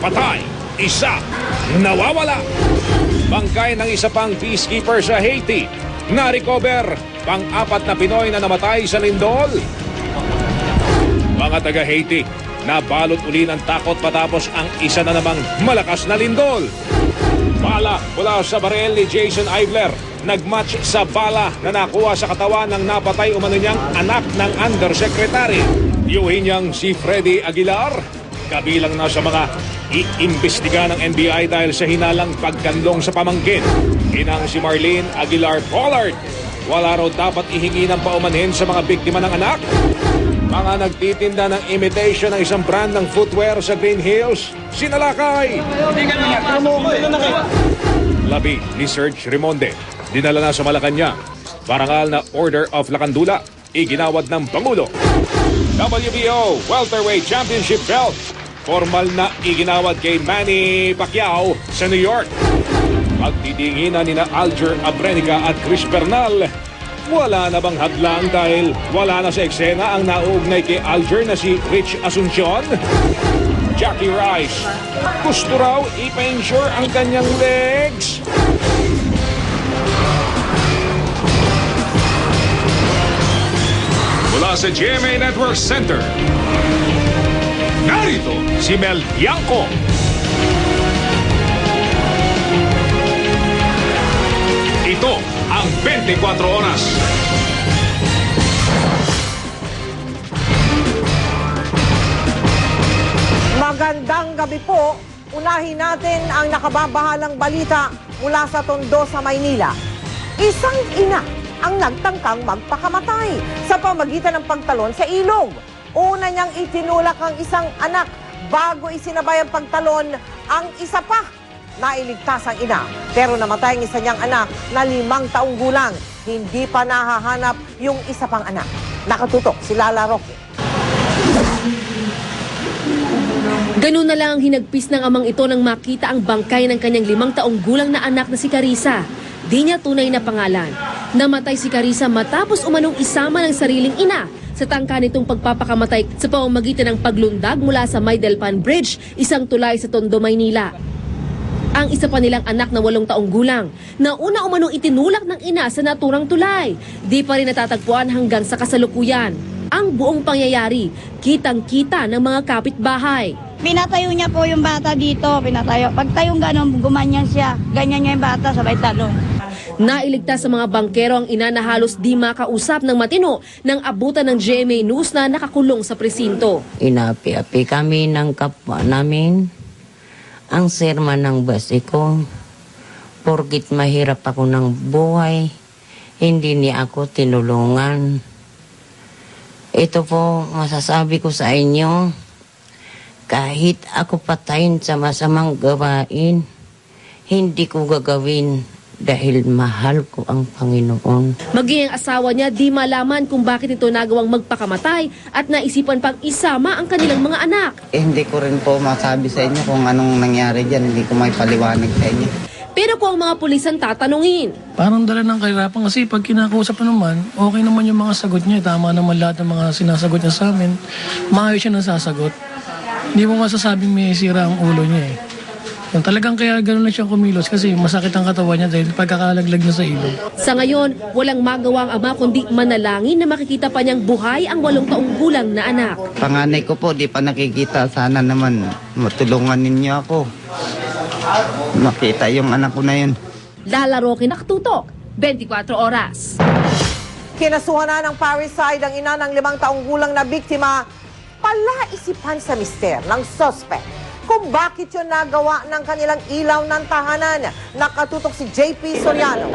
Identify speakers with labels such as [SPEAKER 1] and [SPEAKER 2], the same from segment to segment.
[SPEAKER 1] patay, isa nawawala. Bangkay ng isa pang peacekeeper sa Haiti. Na-recover pang-apat na Pinoy na namatay sa lindol. Mga taga Haiti, nabalot uli ng takot matapos ang isa na namang malakas na lindol. Bala mula sa barel ni Jason Ivler, nagmatch sa bala na nakuha sa katawan ng napatay umano niyang anak ng undersecretary. Yuhin niyang si Freddy Aguilar, kabilang na sa mga iimbestiga ng NBI dahil sa hinalang pagkanlong sa pamangkin. Inang si Marlene Aguilar Pollard, wala raw dapat ihingi ng paumanhin sa mga biktima ng anak. Mga nagtitinda ng imitation ng isang brand ng footwear sa Green Hills, sinalakay. Labi ni Serge Rimonde, dinala na sa Malacanang. Parangal na Order of Lacandula, iginawad ng Pangulo. WBO Welterweight Championship belt, formal na iginawad kay Manny Pacquiao sa New York. Pagtitinginan ni na Alger Abrenica at Chris Bernal, wala na bang hadlang dahil wala na sa eksena ang nauugnay kay Alger na si Rich Asuncion? Jackie Rice, gusto raw ipa-insure ang kanyang legs. Mula sa GMA Network Center, narito si Mel Bianco. Ito ang 24 oras.
[SPEAKER 2] Magandang gabi po. Unahin natin ang nakababahalang balita mula sa Tondo sa Maynila. Isang ina ang nagtangkang magpakamatay sa pamagitan ng pagtalon sa ilog. Una niyang itinulak ang isang anak bago isinabay ang pagtalon ang isa pa. Nailigtas ang ina pero namatay ang isa niyang anak na 5 taong gulang. Hindi pa nahahanap yung isa pang anak. Nakatutok si Lala Roque.
[SPEAKER 3] Ganun na lang ang hinagpis ng amang ito nang makita ang bangkay ng kanyang 5 taong gulang na anak na si Carissa. Di niya tunay na pangalan. Namatay si Carissa matapos umanong isama ng sariling ina sa tangka nitong pagpapakamatay sa pamamagitan ng paglundag mula sa Maydelpan Bridge, isang tulay sa Tondo, Maynila. Ang isa pa nilang anak na 8 taong gulang na una umanong itinulak ng ina sa naturang tulay. Di pa rin natatagpuan hanggang sa kasalukuyan. Ang buong pangyayari, kitang-kita ng mga kapitbahay.
[SPEAKER 4] Pinatayo niya po yung bata dito, pinatayo. Pagtayong gano'n, gumanyan siya. Ganyan niya yung bata, sabay talon.
[SPEAKER 3] Nailigtas sa mga bangkero ang ina na halos di makausap ng matino nang abutan ng GMA News na nakakulong sa presinto.
[SPEAKER 5] Inapi-api kami ng kapwa namin. Ang serma ng base ko, porkit mahirap ako ng buhay, hindi niya ako tinulungan. Ito po masasabi ko sa inyo, kahit ako patayin sa masamang gawain, hindi ko gagawin dahil mahal ko ang Panginoon.
[SPEAKER 3] Maging ang asawa niya di malaman kung bakit ito nagawang magpakamatay at naisipan pang isama ang kanilang mga anak.
[SPEAKER 6] Hindi ko rin po masabi sa inyo kung anong nangyari dyan. Hindi ko may paliwanag sa inyo.
[SPEAKER 3] Pero kung ang mga pulis ang tatanungin,
[SPEAKER 7] parang dala ng kahirapan kasi pag kinakausap naman, okay naman yung mga sagot niya. Tama naman lahat ng mga sinasagot niya sa amin. Maayos siya nasasagot. Hindi mo masasabing may sira ang ulo niya eh. Yung talagang kaya gano'n na siyang kumilos kasi masakit ang katawan niya dahil pagkakalaglag niya sa ilog.
[SPEAKER 3] Sa ngayon, walang magawa ang ama kundi manalangin na makikita pa niyang buhay ang 8 taong gulang na anak.
[SPEAKER 6] Panganay ko po, di pa nakikita. Sana naman matulungan ninyo ako. Makita yung anak ko na yun.
[SPEAKER 3] Lala Roque, nakatutok, 24 oras.
[SPEAKER 2] Kinasuhan na ng parricide ang ina ng 5 taong gulang na biktima. Palaisipan sa mister ng suspect kung bakit yun nagawa ng kanilang ilaw ng tahanan. Nakatutok si JP Soriano.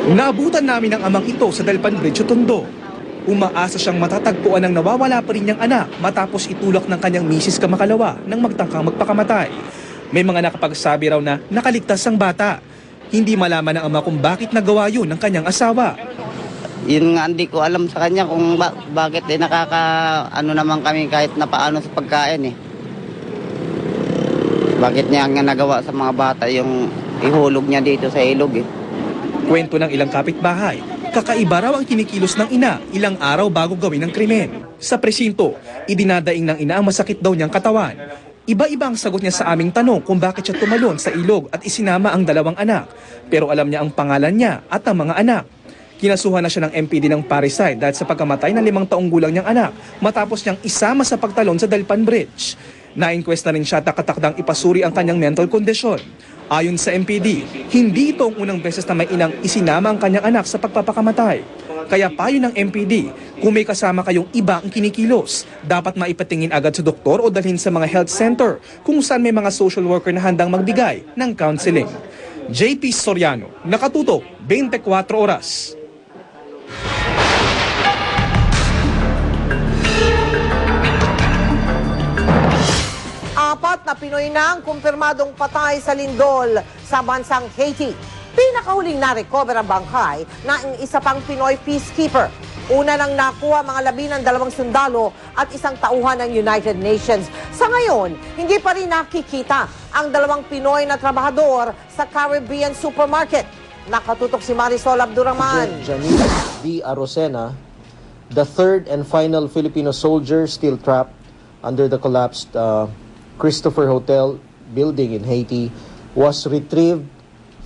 [SPEAKER 8] Naabutan namin ang amang ito sa Dalpan Bridge, Tondo. Umaasa siyang matatagpuan ng nawawala pa rin niyang anak matapos itulak ng kanyang misis kamakalawa nang magtangkang magpakamatay. May mga nakapagsabi raw na nakaligtas ang bata. Hindi malaman ng ama kung bakit nagawa yun ng kanyang asawa.
[SPEAKER 6] Yun nga, hindi ko alam sa kanya kung bakit ano naman kami kahit na paano sa pagkain eh. Bakit niya nga nagawa sa mga bata yung ihulog niya dito sa ilog eh.
[SPEAKER 8] Kwento ng ilang kapitbahay, kakaiba raw ang kinikilos ng ina ilang araw bago gawin ang krimen. Sa presinto, idinadaing ng ina ang masakit daw niyang katawan. Iba-iba ang sagot niya sa aming tanong kung bakit siya tumalon sa ilog at isinama ang 2 anak. Pero alam niya ang pangalan niya at ang mga anak. Kinasuhan na siya ng MPD ng parricide dahil sa pagkamatay ng 5 taong gulang niyang anak matapos niyang isama sa pagtalon sa Dalpan Bridge. Na-inquest na rin siya at nakatakdang ipasuri ang kanyang mental kondisyon. Ayon sa MPD, hindi ito ang unang beses na may inang isinama ang kanyang anak sa pagpapakamatay. Kaya payo ng MPD, kung may kasama kayong iba ang kinikilos, dapat maipatingin agad sa doktor o dalhin sa mga health center kung saan may mga social worker na handang magbigay ng counseling. JP Soriano, Nakatutok, 24 Oras.
[SPEAKER 2] Apat na Pinoy na ang kumpirmadong patay sa lindol sa bansang Haiti. Pinakahuling na-recover ang bangkay ng isa pang Pinoy peacekeeper. Una nang nakuha mga 12 sundalo at 1 tauhan ng United Nations. Sa ngayon, hindi pa rin nakikita ang 2 Pinoy na trabahador sa Caribbean supermarket. Nakatutok si Marisol Abdurrahman.
[SPEAKER 9] Janice D. Arocena, the third and final Filipino soldier still trapped under the collapsed Christopher Hotel building in Haiti, was retrieved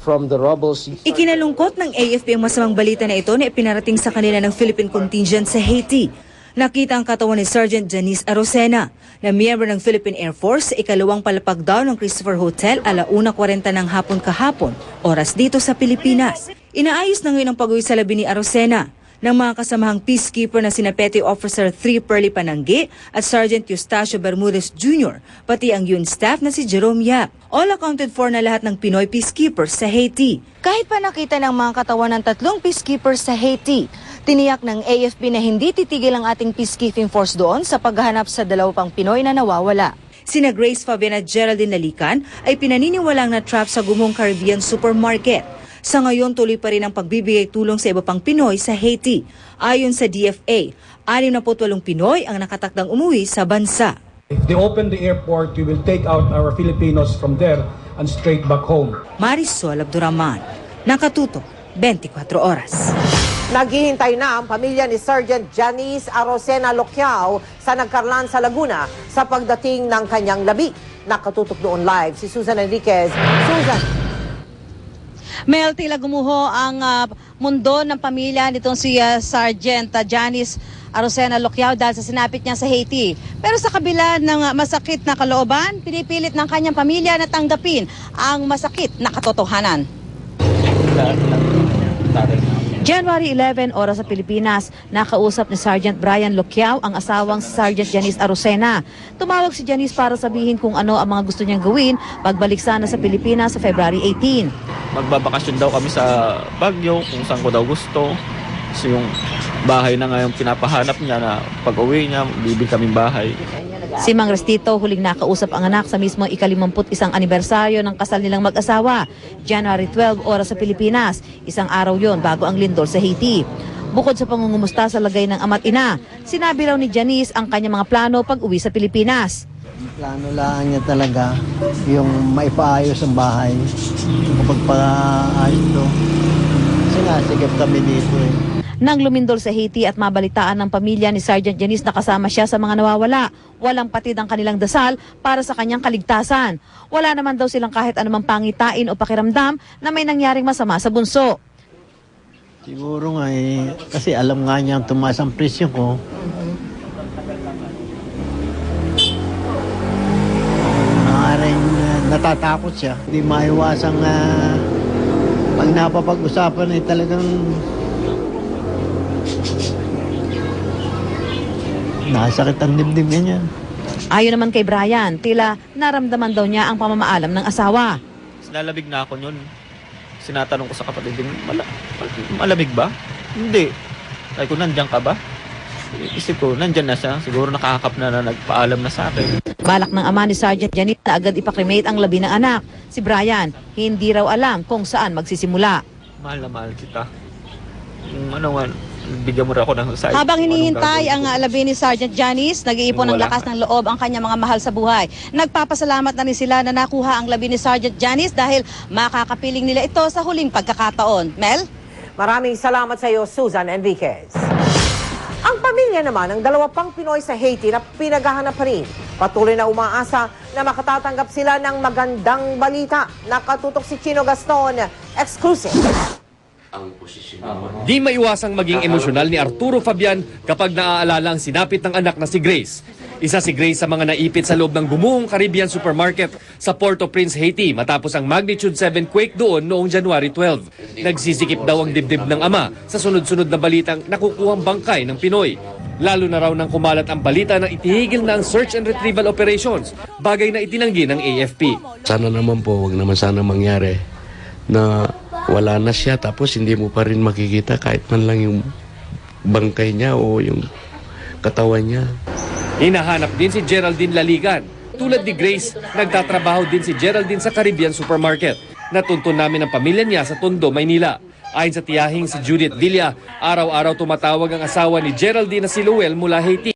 [SPEAKER 9] from the rubble.
[SPEAKER 10] Ikinalungkot ng AFP ang masamang balita na ito na ipinarating sa kanila ng Philippine contingent sa Haiti. Nakita ang katawan ni Sergeant Janice Arocena na miyembro ng Philippine Air Force sa ikalawang palapag daw ng Christopher Hotel 1:40 ng hapon kahapon, oras dito sa Pilipinas. Inaayos na ngayon ang pag-uwi sa labi ni Arocena ng mga kasamahang peacekeeper na sina Petty Officer 3 Perly Pananggi at Sergeant Eustacio Bermudez Jr., pati ang UN staff na si Jerome Yap. All accounted for na lahat ng Pinoy peacekeepers sa Haiti. Kahit pa nakita ng mga katawan ng 3 peacekeepers sa Haiti, tiniyak ng AFP na hindi titigil ang ating peacekeeping force doon sa paghahanap sa 2 pang Pinoy na nawawala. Sina Grace Fabian at Geraldine Lalican ay pinaniniwalang na trap sa gumong Caribbean supermarket. Sa ngayon, tuloy pa rin ang pagbibigay tulong sa iba pang Pinoy sa Haiti. Ayon sa DFA, 68 Pinoy ang nakatakdang umuwi sa bansa.
[SPEAKER 11] If they open the airport, we will take out our Filipinos from there and straight back home.
[SPEAKER 10] Marisol Abdurrahman, Nakatutok, 24 Oras.
[SPEAKER 2] Naghihintay na ang pamilya ni Sergeant Janice Arocena Loquiao sa Nagcarlan sa Laguna sa pagdating ng kanyang labi. Nakatutok doon live si Susan Enriquez. Susan.
[SPEAKER 12] Mel, tila gumuho ang mundo ng pamilya nitong si Sergeant Janice Arocena Loquiao dahil sa sinapit niya sa Haiti. Pero sa kabila ng masakit na kalooban, pinipilit ng kanyang pamilya na tanggapin ang masakit na katotohanan. January 11, oras sa Pilipinas, nakausap ni Sergeant Brian Loquiao ang asawang si Sergeant Janice Arocena. Tumawag si Janice para sabihin kung ano ang mga gusto niyang gawin pagbalik sana sa Pilipinas sa February 18.
[SPEAKER 13] Magbabakasyon daw kami sa Baguio kung saan ko daw gusto. So yung bahay na ngayon pinapahanap niya na pag-uwi niya, bibig kaming bahay.
[SPEAKER 12] Si Mang Restito huling nakausap ang anak sa mismong ika-51 anibersaryo ng kasal nilang mag-asawa. January 12, oras sa Pilipinas. Isang araw yon bago ang lindol sa Haiti. Bukod sa pangungumusta sa lagay ng ama't ina, sinabi raw ni Janice ang kanyang mga plano pag-uwi sa Pilipinas.
[SPEAKER 14] Plano lang niya talaga yung maipaayos ang bahay, kapag paayos to. Kasi nasigap kami dito eh.
[SPEAKER 12] Nang lumindol sa Haiti at mabalitaan ng pamilya ni Sergeant Janice na kasama siya sa mga nawawala, walang patid ang kanilang dasal para sa kanyang kaligtasan. Wala naman daw silang kahit anumang pangitain o pakiramdam na may nangyaring masama sa bunso.
[SPEAKER 14] Siguro nga eh, kasi alam nga niya tumaas ang presyo ko. Natatakot siya. Hindi maiwasang pag napapag-usapan ay talagang nasakit ang dibdib niya.
[SPEAKER 12] Ayon naman kay Brian, tila naramdaman daw niya ang pamamaalam ng asawa.
[SPEAKER 13] Nalamig na ako noon. Sinatanong ko sa kapatid din, malamig ba? Hindi. Sabi ko, nandiyan ka ba? Isip ko, nandyan na siya. Siguro nakakap na nagpaalam na sa akin.
[SPEAKER 12] Balak ng ama ni Sergeant Janice na agad ipakremate ang labi ng anak. Si Brian, hindi raw alam kung saan magsisimula.
[SPEAKER 13] Mahal na mahal kita. Bigyan mo rin ako ng side.
[SPEAKER 12] Habang hinihintay ang labi ni Sergeant Janice, nag-iipon ng lakas ng loob ang kanyang mga mahal sa buhay. Nagpapasalamat na rin sila na nakuha ang labi ni Sergeant Janice dahil makakapiling nila ito sa huling pagkakataon. Mel?
[SPEAKER 2] Maraming salamat sa iyo, Susan Enriquez. Ang pamilya pamilya naman ng 2 pang Pinoy sa Haiti na pinaghahanap pa rin. Patuloy na umaasa na makatatanggap sila ng magandang balita. Nakatutok si Chino Gaston, exclusive.
[SPEAKER 15] Di maiwasang maging emosyonal ni Arturo Fabian kapag naaalala ang sinapit ng anak na si Grace. Isa si Grace sa mga naipit sa loob ng gumuhong Caribbean Supermarket sa Port-au-Prince, Haiti matapos ang magnitude 7 quake doon noong January 12. Nagsisikip daw ang dibdib ng ama sa sunod-sunod na balitang nakukuhang bangkay ng Pinoy. Lalo na raw nang kumalat ang balita na itihigil na ang search and retrieval operations, bagay na itinanggi ng AFP.
[SPEAKER 16] Sana naman po, wag naman sana mangyari na wala na siya tapos hindi mo pa rin makikita kahit man lang yung bangkay niya o yung katawan niya.
[SPEAKER 15] Hinahanap din si Geraldine Laligan. Tulad ni Grace, nagtatrabaho din si Geraldine sa Caribbean Supermarket. Natuntun namin ang pamilya niya sa Tondo, Maynila. Ayon sa tiyahing si Judith Villa, araw-araw tumatawag ang asawa ni Geraldine na si Luel mula Haiti